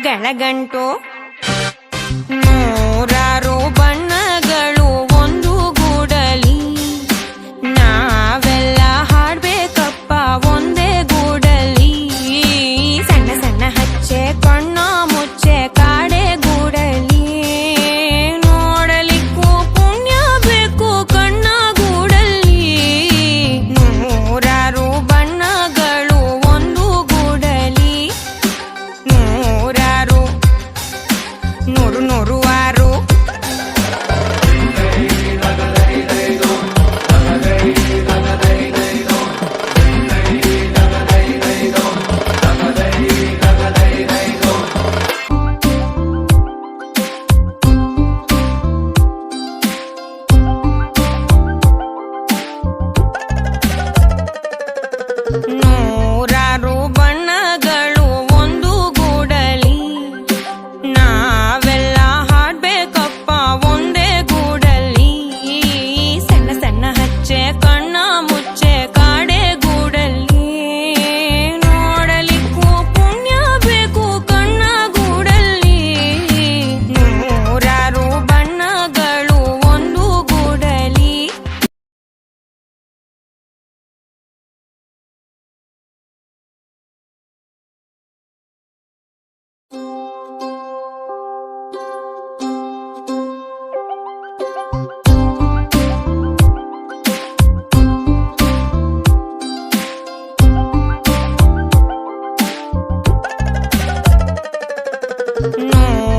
ಗಳಗಂಟು ನೂರಾರು ಬಣ್ಣಗಳು ಒಂದು ಗೂಡಲಿ ನಾವೆಲ್ಲ ಹಾಡ್ಬೇಕಪ್ಪ ಒಂದೇ ಗೂಡಲಿ ಸಣ್ಣ ಸಣ್ಣ ಹಚ್ಚೆ ಕಣ್ಣ ಮುಚ್ಚೆ ಕಾಡೆ ಗೂಡಲಿ ನೋಡಲಿಕ್ಕೂ ಪುಣ್ಯ ಬೇಕು ಕಣ್ಣ ಗೂಡಲಿ ನೂರಾರು ಬಣ್ಣಗಳು ಒಂದು ಗೂಡಲಿ ನೂರಾರು ನೂರು ನೂರು ಆರು ನೂರಾರು ಬಣ್ಣಗಳು ಒಂದು ಗೂಡಲಿ ನಾವೆಲ್ಲ ಹಾಡ್ಬೇಕಪ್ಪ ಒಂದೇ ಗೂಡಲಿ ಸಣ್ಣ ಸಣ್ಣ ಹಚ್ಚೆ ಕಣ್ಣ ಮುಚ್ಚೆ ಕಾಡೆ ಗೂಡಲಿ ನೋಡಲಿಕ್ಕೂ ಪುಣ್ಯ ಬೇಕು ಕಣ್ಣ ಗೂಡಲಿ ನೂರಾರು ಬಣ್ಣಗಳು ಒಂದು ಗೂಡಲಿ No